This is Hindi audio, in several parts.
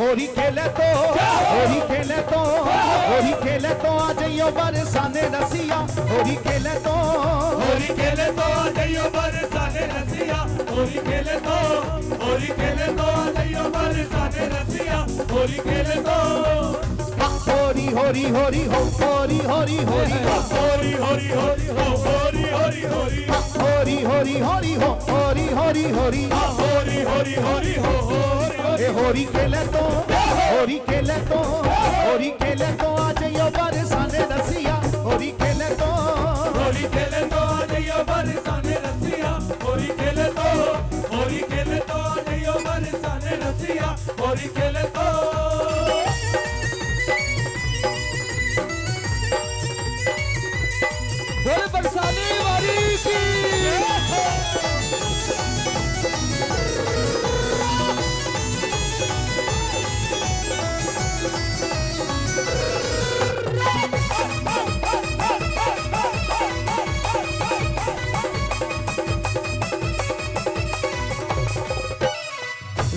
होरी खेले तो होरी खेले तो होरी खेले तो आ जाइयो बरसाने रसिया होरी खेले तो आ जाइयो बरसाने रसिया होरी खेले तो आ जाइयो बरसाने रसिया होरी खेले तो होरी होरी होरी हो होरी होरी होरी होरी होरी होरी हो होरी होरी होरी होरी होरी होरी हो होरी होरी होरी होरी होरी होरी हो होरी होरी खेले तो आ जाइयो बरसाने रसिया होरी खेले तो आ जाइयो बरसाने रसिया होरी खेले तो आ जाइयो बरसाने रसिया होरी खेले तो बोले बरसाने वाली की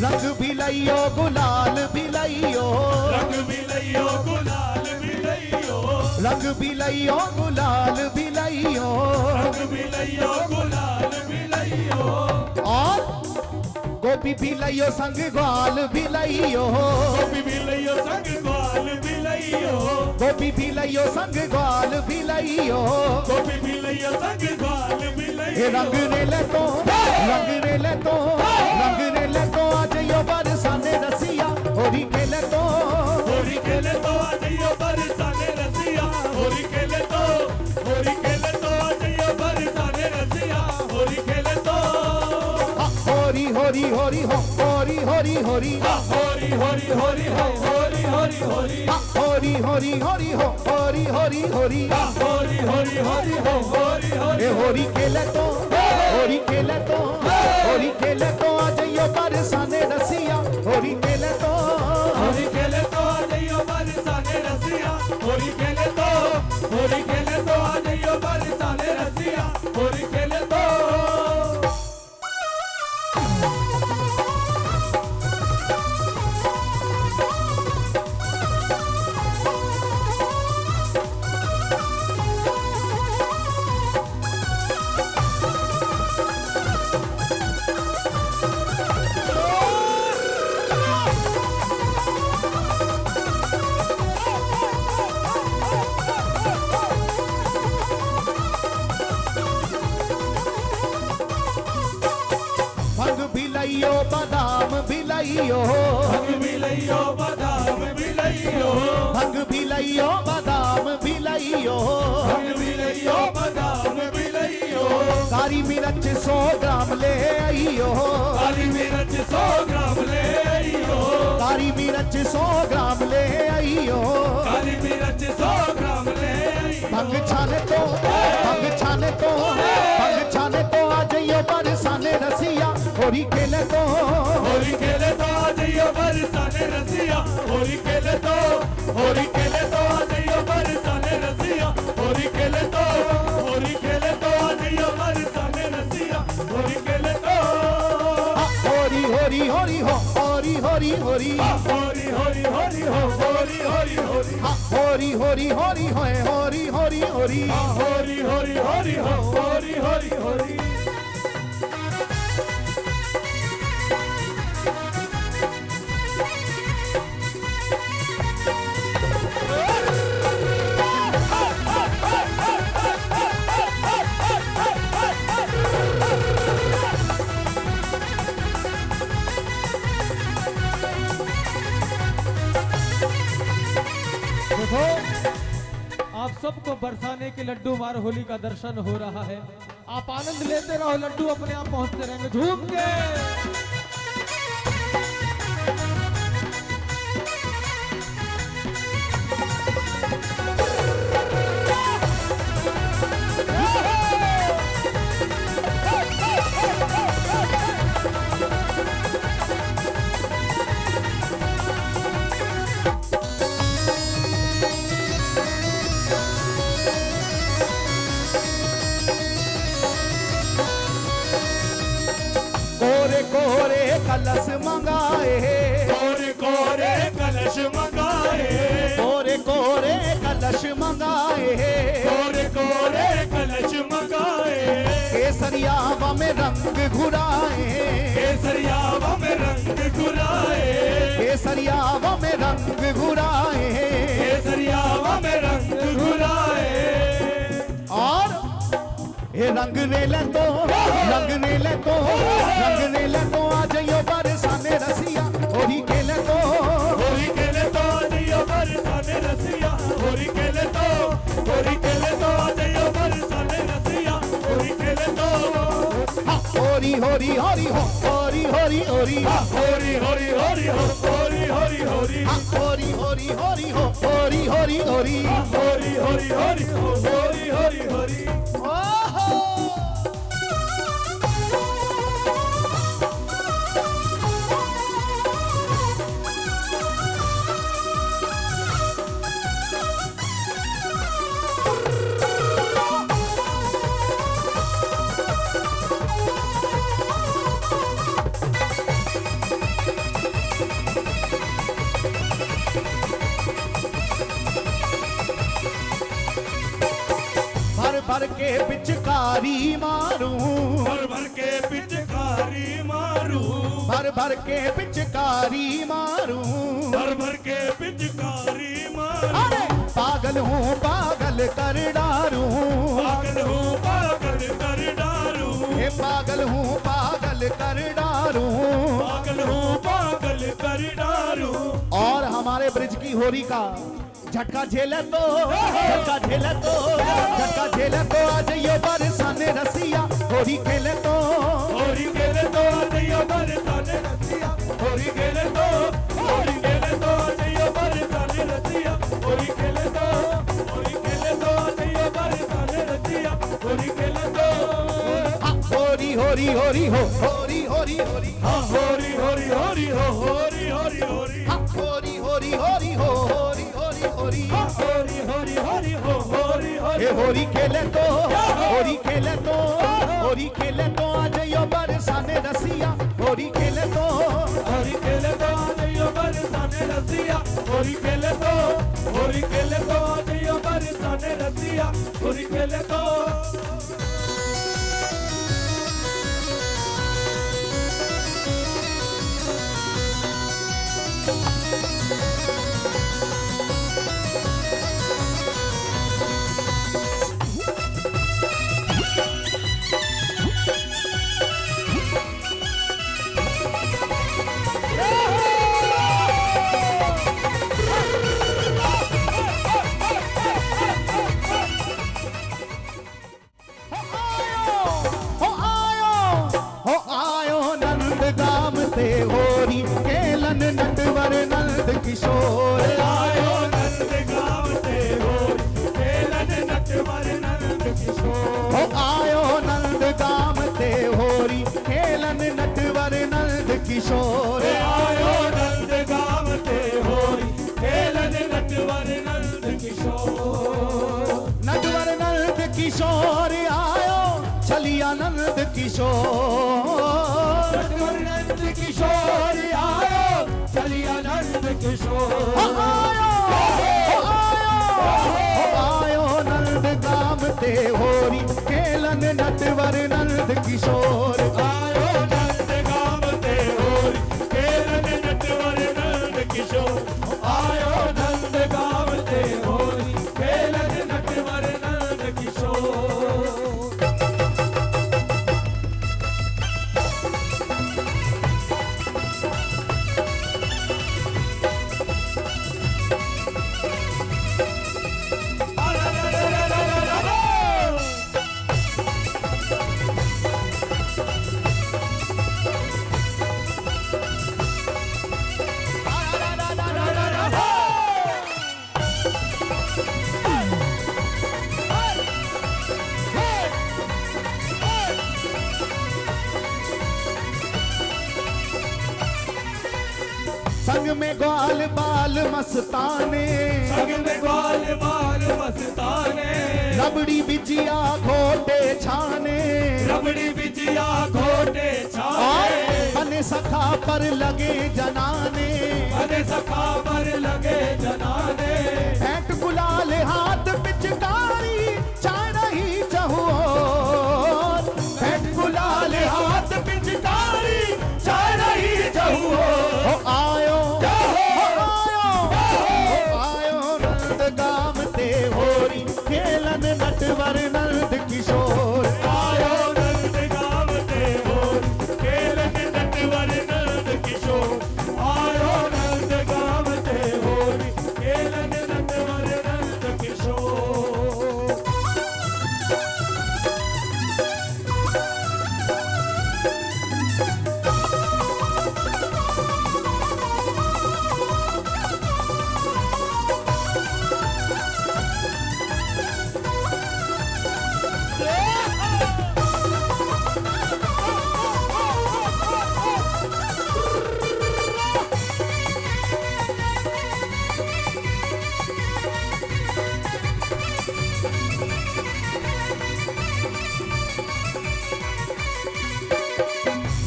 रंग भी लइयो गुलाल भी लइयो रंग भी लइयो गुलाल भी लइयो रंग भी लइयो गुलाल भी लइयो रंग भी लइयो गुलाल भी लइयो और गोपी भी लइयो संग ग्वाल भी लइयो गोपी भी लइयो संग ग्वाल भी लइयो गोपी भी लइयो संग ग्वाल भी लइयो गोपी भी लइयो संग ग्वाल भी लइयो रंग ने ले तो आ जाइयो बरसाने रसिया होरी खेले तो आ जाइयो बरसाने रसिया होरी खेले तो आ जाइयो बरसाने रसिया होरी खेले तो होरी होरी होरी हो होरी होरी होरी होरी होरी होरी हो होरी होरी होरी होरी होरी होरी हो होरी होरी होरी होरी होरी होरी हो होरी होरी होरी खेले तो आ जाइयो बरसाने रसिया होरी खेले तो आ जाइयो बरसाने रसिया होरी खेले तो आ जाइयो बरसाने रसिया होरी खेले तो भंग भी लइयो बादाम भी लइयो भंग भी लइयो बादाम भी लइयो भंग भी लइयो बादाम भी लइयो भंग भी लइयो बादाम भी लइयो काली मिर्च 100 ग्राम ले आइयो काली मिर्च 100 ग्राम ले आइयो काली मिर्च 100 ग्राम ले आइयो काली मिर्च 100 ग्राम ले आइयो भंग छाने तो आ जाइयो बरसाने रसिया होरी खेले तो आ जाइयो बरसाने रसिया होरी खेले तो आ जाइयो बरसाने रसिया होरी खेले तो आ जाइयो बरसाने रसिया होरी खेले तो होरी होरी होरी हो होरी होरी होरी होरी होरी होरी हो होरी होरी होरी होरी होरी होरी होए होरी होरी होरी होरी होरी होरी हो होरी होरी होरी देखो आप सबको बरसाने के लड्डू मार होली का दर्शन हो रहा है। आप आनंद लेते रहो, लड्डू अपने आप पहुंचते रहेंगे झूम के। कोरे कोरे कलश मंगाए कोरे कोरे कोरे कलश मंगाए, कोरे कोरे कलश मंगाए, कोरे कोरे कलश मंगाए, केसरियावा में रंग घुराए, केसरियावा में रंग घुराए, केसरियावा में रंग घुराए, केसरियावा में रंग घुराए। और ये रंग रेले तो, रंग रेले तो, रंग रेले तो आ जाइयो बरसाने रसिया, होरी खेले तो, होरी खेले तो आजइयो बरसाने रसिया, होरी खेले तो, होरी खेले तो आजइयो बरसाने रसिया, होरी खेले तो, होरी होरी होरी हो, होरी होरी होरी, होरी होरी होरी हो, होरी होरी होरी, होरी होरी होरी हो, होरी होरी होरी, होरी होरी होरी हो, होरी होरी होरी। ओहो भर भर के पिचकारी मारूं, भर भर के पिचकारी मारूं, भर भर के पिचकारी मारूं, भर भर के पिचकारी मारूं, अरे पागल हूँ पागल कर डारूं, पागल हूँ पागल कर डारूं, हे पागल हूँ पागल कर डारूं। पागल हूँ पागल कर डारूं। और हमारे ब्रिज की होरी का झटका झेले तो, झटका झेले तो, झटका झेले तो आ जाइयो बरसाने रसिया, होरी खेले तो, होरी खेले तो आजइयो बरसाने रसिया, होरी खेले तो, होरी खेले तो आजइयो बरसाने रसिया, होरी खेले तो, होरी खेले तो आजइयो बरसाने रसिया, होरी खेले तो, होरी होरी होरी हो, होरी होरी होरी, हाँ होरी होरी होरी हो, होरी होरी होरी, होरी होरी होरी हो, होरी होरी होरी, होरी होरी होरी हो, होरी होरी, हे होरी खेले तो, होरी खेले तो, होरी खेले तो आ जाइयो बरसाने रसिया, होरी खेले तो, होरी खेले तो आजइयो बरसाने रसिया, होरी खेले तो, होरी खेले तो आजइयो बरसाने रसिया, होरी खेले तो। ते होरी केलन नंदवर नंद किशोर आयो नंद गाँव ते होरी केलन नटवर नंद किशोर, हो आयो नंद गाम ते होरी केलन नटवर नंद किशोर, आयो नंद गाँव ते होरी केलन नटवर नंद किशोर, नटवर नंद किशोर आयो छलिया नंद किशोर, नटवर नंद किशोर आयो चलिया नंद किशोर, आयो नंद गाम ते होरी केलन नटवर नंद किशोर, आयो नंद गाँव ते होरी केलन नटवर नंद किशोर, आयो नंद गाँव ते होरी केलन नटवर नंद किशोर। संग में ग्वाल बाल मस्ताने, संग में ग्वाल बाल मस्ताने, रबड़ी बिजिया घोटे छाने, रबड़ी बिजिया घोटे छाने, बने सखा पर लगे जनाने, बने सखा पर लगे जनाने, ऐट गुलाल हाथ पिचकारी चाह रही चहुओर, ऐट गुलाल हाथ पिचकारी चाह रही चहुओर। ओ आयो नंद गाम ते होरी खेलन नटवर नंद किशोर। आयो नंद गाम ते होरी खेलन नटवर नंद किशोर। आयो नंद गाम ते होरी खेलन नटवर नंद किशोर।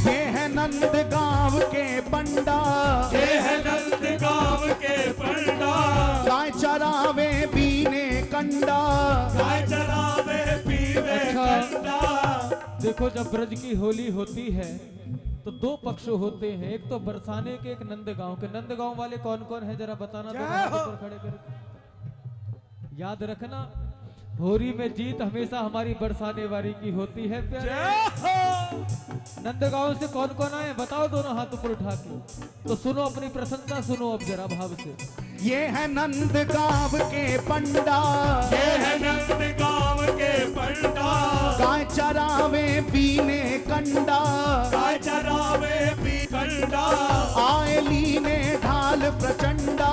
ये है नंद गांव के पंडा, ये है नंद गांव के पंडा, गाय चरावे बीने कंडा। गाय चरावे पीवे कंडा। देखो जब ब्रज की होली होती है तो दो पक्ष होते हैं, एक तो बरसाने के, एक नंदगांव के। नंदगांव वाले कौन कौन है जरा बताना, दोनों हाथ ऊपर खड़े करके। याद रखना होली में जीत हमेशा हमारी बरसाने वाली की होती है। नंदगांव से कौन कौन आए बताओ, दोनों हाथ ऊपर उठा के। तो सुनो अपनी प्रसन्नता सुनो अब जरा भाव से। ये है नंद गांव के पंडा, ये है नंद गांव के पंडा, गाय चरावे बीने कंडा। गाय चरावे पी कंडा, आए लीने ढाल प्रचंडा,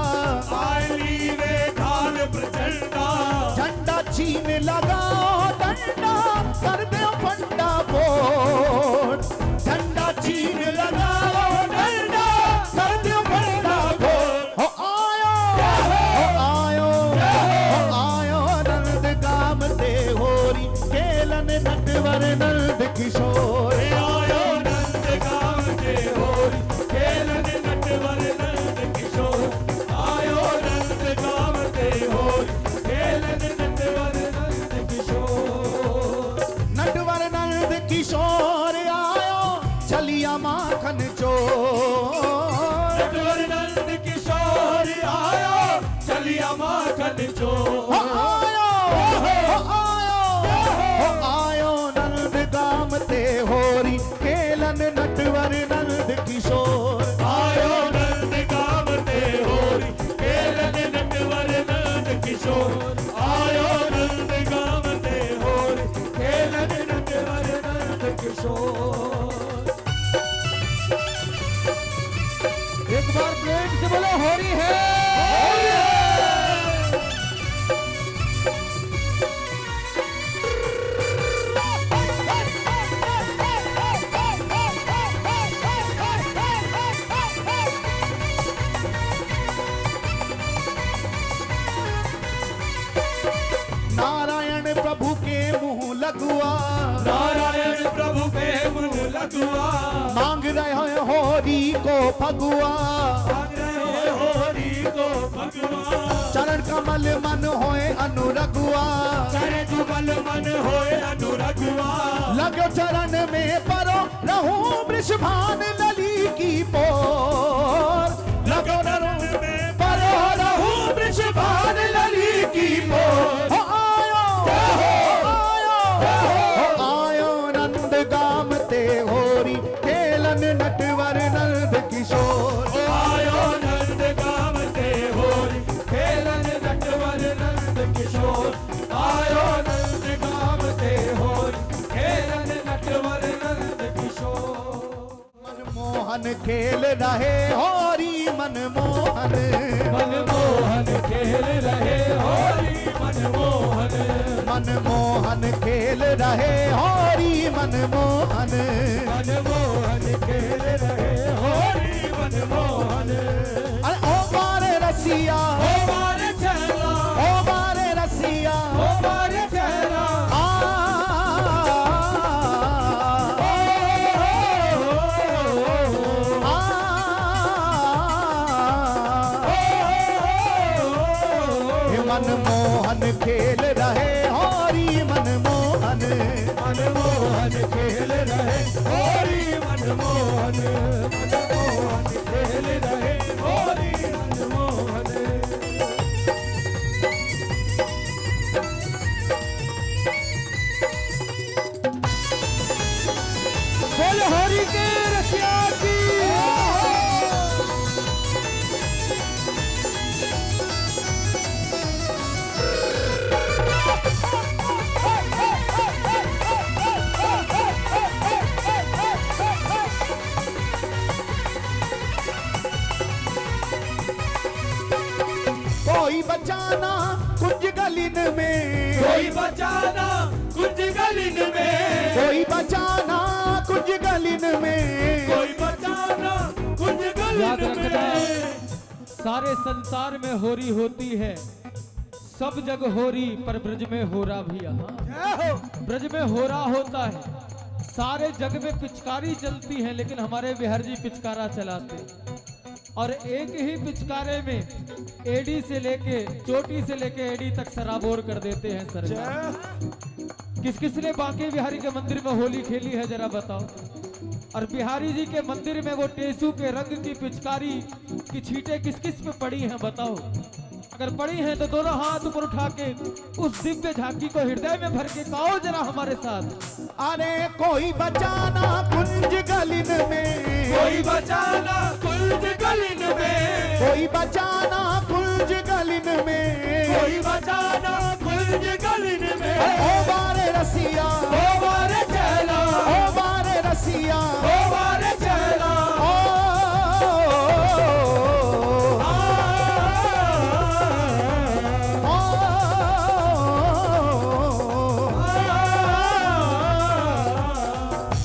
आयली वे ढाल प्रचंडा। झंडा छीन लगाओ डंडा कर दे फंडा बोट, झंडा छीन लगाओ डंडा कर दे फंडा बोट। हो आयो नंद गाम ते होरी खेलन नटवर नंद किशोर। आयो नंद गांव के होरी खेलन नटवर नंद किशोर। आयो नंद गांव के होरी खेलन नटवर नंद किशोर। नटवर नंद किशोर आयो चलिया माखन चोर। नटवर नंद किशोर आयो चलिया माखन चोर। आयो नंद गाम ते होरी खेलन नटवर नंद किशोर। आयो नंद गांव ते होरी खेलन नटवर नंद किशोर। आयो नंद गांव ते होरी खेलन नटवर नंद किशोर। एक बार प्लेट से बोलो होरी है। नारायण प्रभु के मुंह लगुआ, नारायण प्रभु के मुंह लगुआ, मांग रहे होरी को फगुआ। मांग रहे होरी को भगवान। चरण कमल मन होए अनुरगुआ, करे जुगल मन होए अनुरगुआ। लगो चरण में परो रहूं वृषभान लली की पोर। लगो चरण में परो रहूं वृषभान लली की पोर। हो आयो नंद गाम ते होरी खेलन नटवर नंद किशोर। आयो नंद गांव ते होरी खेलन नटवर नंद किशोर। आयो नंद गांव ते होरी खेलन नटवर नंद किशोर। मनमोहन खेल रहे होरी मनमोहन, मनमोहन खेल रहे होरी मनमोहन। मनमोहन खेल रहे होरी मनमोहन। मनमोहन खेल रहे होरी मनमोहन। अरे ओ मारे रसिया, ओ मारे चेला, ओ मारे रसिया, ओ मारे चेला। मनमोहन खेल रहे होरी मनमोहन मनमोहन खेल रहे होरी मनमोहन बोल हरि के रसिया की कोई बचाना कुंज गलिन में, कोई बचाना कुछ गलिन में कोई बचाना कुंज गलिन में, कोई बचाना कुछ याद गलिन रखना में सारे संसार में होरी होती है, सब जग होरी पर ब्रज में होरा भी यहाँ। ब्रज में होरा होता है, सारे जग में पिचकारी चलती है, लेकिन हमारे बिहार जी पिचकारा चलाते और एक ही पिचकारे में एडी से लेके चोटी से लेके एडी तक सराबोर कर देते हैं सरकार। किस किसने बांके बिहारी के मंदिर में होली खेली है जरा बताओ। और बिहारी जी के मंदिर में वो टेसू के रंग की पिचकारी की छींटे किस किस पे पड़ी हैं बताओ। अगर पड़ी हैं तो दोनों हाथ ऊपर उठा के उस दिव्य झांकी को हृदय में भर के गाओ जरा हमारे साथ। अरे कोई बचाना कुंज गलिन में, कोई बचाना कुछ गलिन में कोई बचाना कुंज गलिन में, कोई बचाना कुछ गलिन में ओ बारे रसिया, ओ बारे चला ओ बारे रसिया, ओ बारे चला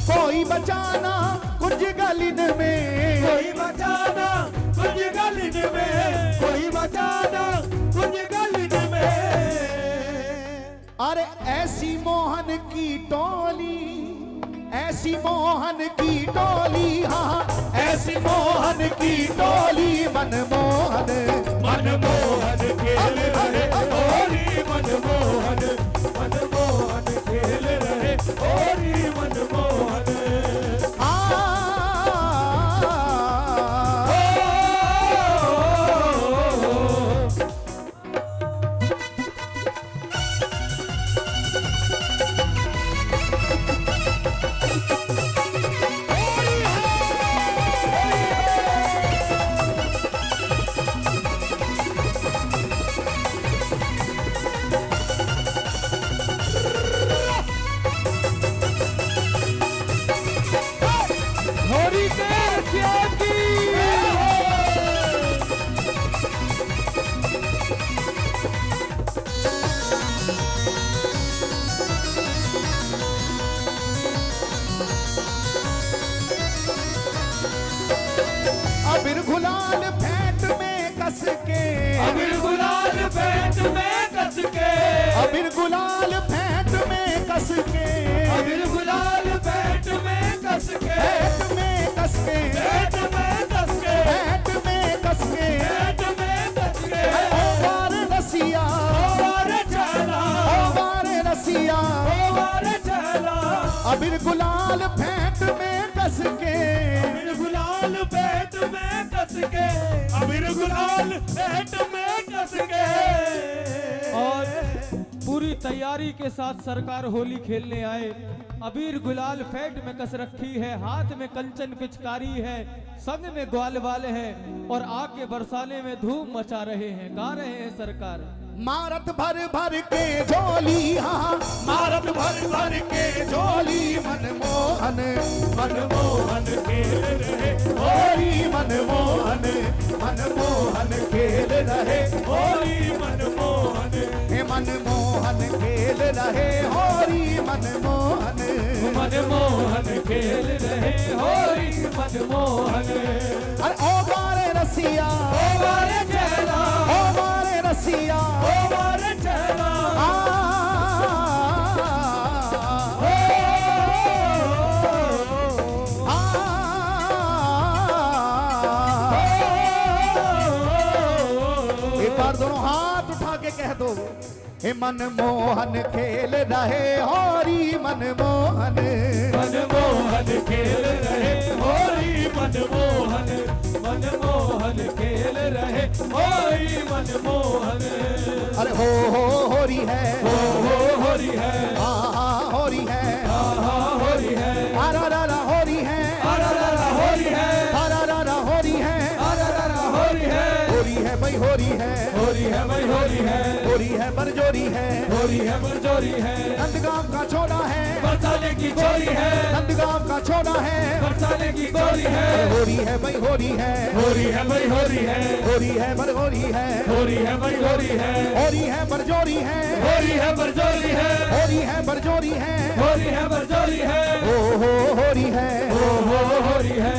कोई बचाना कुंज गलिन में, कोई बचाना कुछ गलिन में कोई बचाना कुछ गलिन में अरे ऐसी मोहन की टोली, ऐसी मोहन की टोली, हाँ ऐसी मोहन की टोली, मनमोहन मनमोहन खेल रहे होरी मनमोहन मनमोहन खेल रहे होरी मनमोहन होरी के रसिया की अबीर गुलाल फेंट में कस के, अबीर गुलाल पेट में कस के अबीर गुलाल फेंट में कस के, अबीर गुलाल पेट में कस के फेंट में कस के, पेट में कस के फेंट में कस के, पेट में कस के ओ बारे रसिया, ओ बारे चला ओ बारे रसिया, ओ बारे चला अबीर गुलाल फेंट में कस के, अबीर गुलाल पेट में कस के अबीर गुलाल पेट में कस के और पूरी तैयारी के साथ सरकार होली खेलने आए। अबीर गुलाल फेंट में कस रखी है, हाथ में कंचन पिचकारी है, संग में ग्वाल वाले हैं और आग के बरसाने में धूम मचा रहे हैं, गा रहे हैं सरकार। मारत भर भर के झोली, हाँ मारत भर भर के झोली, मनमोहन मनमोहन खेल रहे होरी मनमोहन, मनमोहन खेल रहे, होली मनमोहन हे मनमोहन खेल रहे होरी मनमोहन, मनमोहन खेल रहे होली मनमोहन अरे ओ बारे रसिया, ओ बारे चला ओ बारे रसिया, ओ बारे चला एक बार दोनों हाथ उठा के कह दो, हे मनमोहन खेल रहे होरी मनमोहन मनमोहन खेल रहे होरी मनमोहन मनमोहन खेल रहे होरी मनमोहन अरे हो होरी है होरी है आहा होरी है आहा होरी है आरा रा होरी है आरा रा होरी है आरा रा होरी है आरा रा होरी है होरी है भाई होरी है होरी है भाई होरी है होरी है बरजोरी है होरी है बरजोरी है नंदगांव का छोड़ा है बरसाने की गोरी है नंदगांव का छोड़ा है बरसाने की गोरी है होरी है भाई होरी है होरी है भाई होरी है होरी है बरगोरी है होरी है भाई होरी है होरी है बरजोरी है होरी है बरजोरी है होरी है बरजोरी है होरी है बरजोरी है ओ हो होरी है ओ हो होरी है